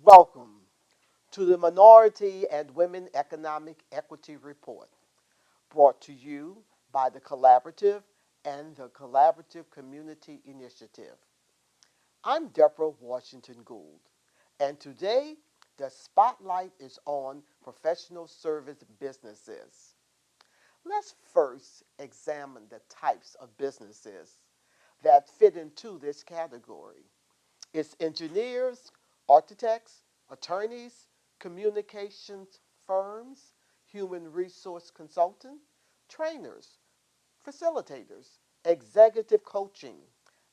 Welcome to the Minority and Women Economic Equity Report, brought to you by the Collaborative and the Collaborative Community Initiative. I'm Deborah Washington Gould, and today the spotlight is on professional service businesses. Let's first examine the types of businesses that fit into this category. It's engineers, architects, attorneys, communications firms, human resource consultants, trainers, facilitators, executive coaching,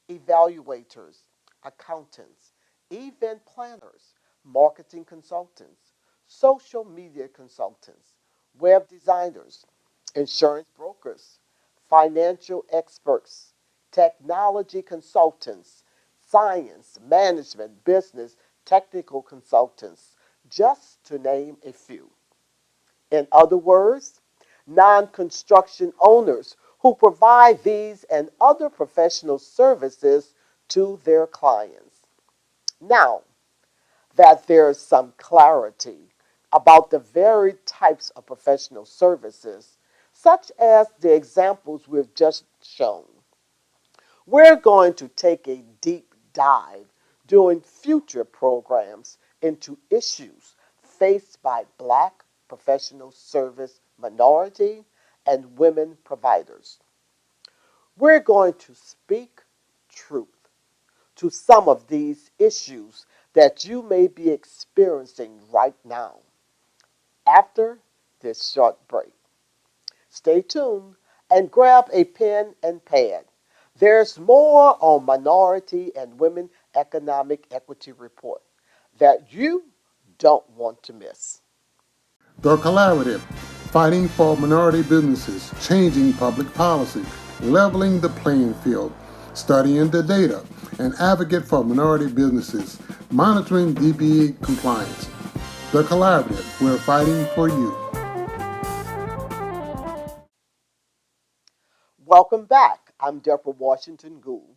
evaluators, accountants, event planners, marketing consultants, social media consultants, web designers, insurance brokers, financial experts, technology consultants, science, management, business, technical consultants, just to name a few. In other words, non construction owners who provide these and other professional services to their clients. Now that there's some clarity about the varied types of professional services, such as the examples we've just shown, we're going to take a deep dive during future programs into issues faced by Black professional service minority and women providers. We're going to speak truth to some of these issues that you may be experiencing right now after this short break. Stay tuned and grab a pen and pad. There's more on Minority and Women Economic Equity Report that you don't want to miss. The Collaborative, fighting for minority businesses, changing public policy, leveling the playing field, studying the data, and advocate for minority businesses, monitoring DBA compliance. The Collaborative, we're fighting for you. Welcome back. I'm Deborah Washington Gould.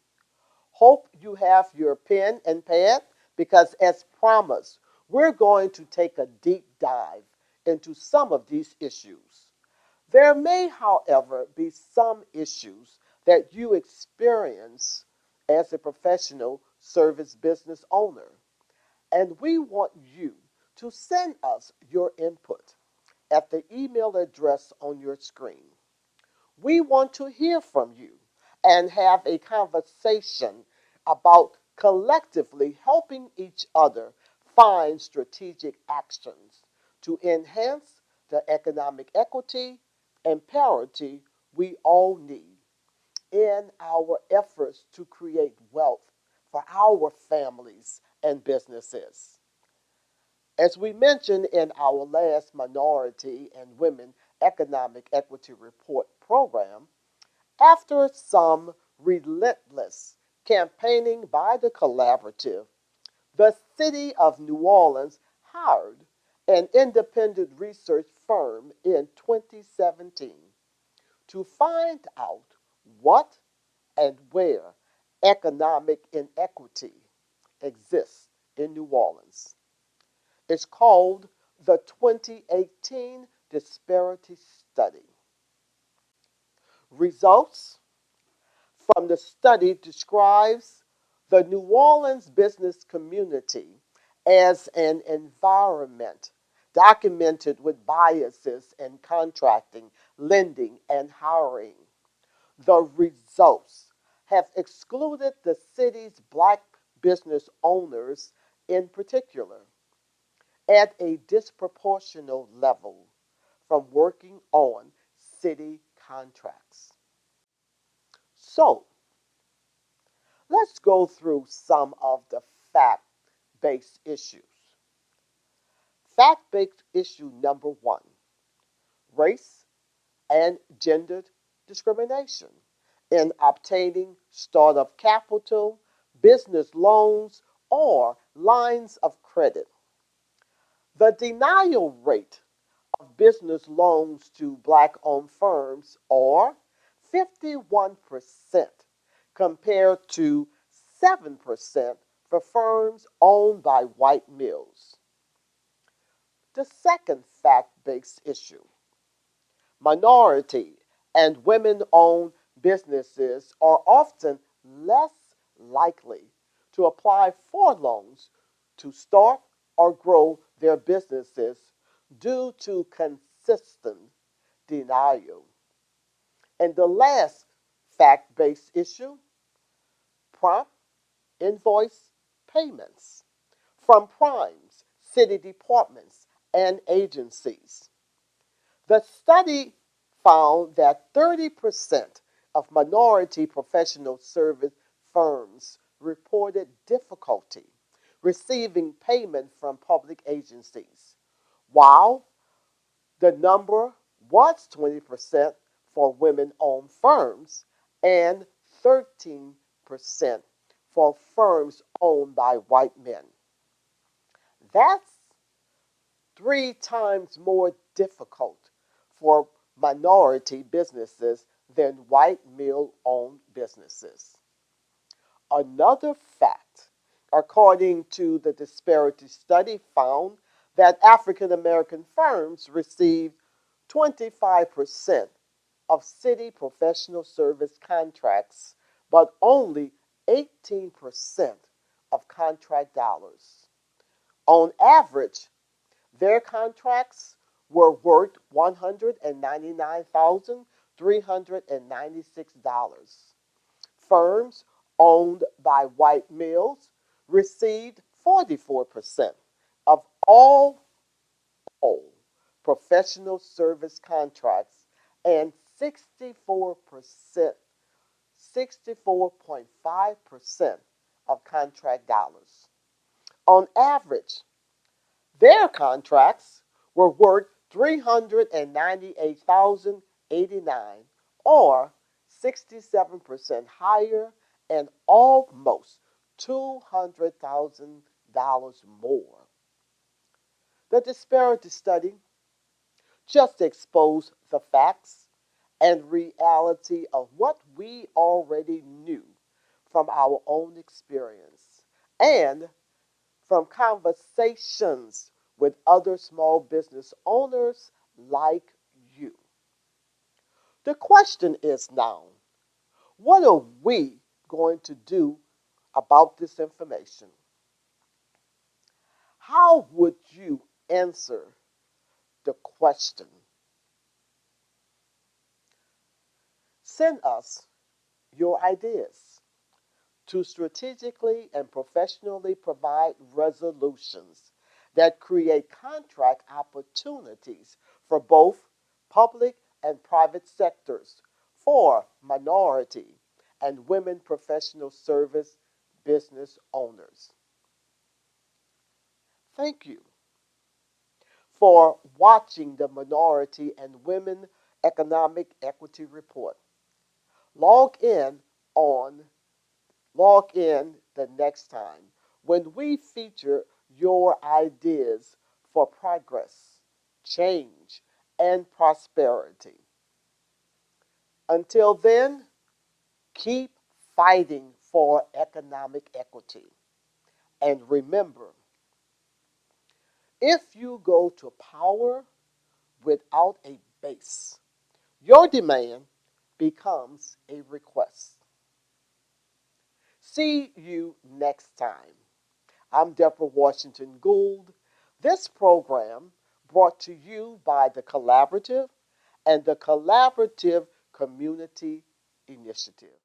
Hope you have your pen and pad because, as promised, we're going to take a deep dive into some of these issues. There may, however, be some issues that you experience as a professional service business owner, and we want you to send us your input at the email address on your screen. We want to hear from you and have a conversation about collectively helping each other find strategic actions to enhance the economic equity and parity we all need in our efforts to create wealth for our families and businesses. As we mentioned in our last Minority and Women Economic Equity Report program, after some relentless campaigning by the collaborative, the city of New Orleans hired an independent research firm in 2017 to find out what and where economic inequity exists in New Orleans. It's called the 2018 Disparity Study. Results from the study describes the New Orleans business community as an environment documented with biases in contracting, lending, and hiring. The results have excluded the city's black business owners in particular at a disproportional level from working on city contracts. So, let's go through some of the fact based issues. Fact based issue number one: race and gender discrimination in obtaining startup capital, business loans, or lines of credit. The denial rate of business loans to black owned firms are 51% compared to 7% for firms owned by white males. The second fact based issue: minority and women owned businesses are often less likely to apply for loans to start or grow their businesses due to consistent denial. And the last fact based issue: prompt invoice payments from primes, city departments, and agencies. The study found that 30% of minority professional service firms reported difficulty receiving payment from public agencies, while the number was 20% for women owned firms and 13% for firms owned by white men. That's 3 times more difficult for minority businesses than white male owned businesses. Another fact, according to the disparity study, found that African American firms receive 25% of city professional service contracts, but only 18% of contract dollars. On average, their contracts were worth $199,396. Firms owned by white males received 44% of all professional service contracts and 64.5% of contract dollars. On average, their contracts were worth 398,089, or 67% higher and almost $200,000 more. The disparity study just exposed the facts and reality of what we already knew from our own experience and from conversations with other small business owners like you. The question is now, what are we going to do about this information? How would you answer the question? Send us your ideas to strategically and professionally provide resolutions that create contract opportunities for both public and private sectors for minority and women professional service business owners. Thank you for watching the Minority and Women Economic Equity Report. Log in on Log in the next time when we feature your ideas for progress, change, and prosperity. Until then, keep fighting for economic equity. And remember, if you go to power without a base, your demand becomes a request. See you next time. I'm Deborah Washington Gould. This program brought to you by the Collaborative and the Collaborative Community Initiative.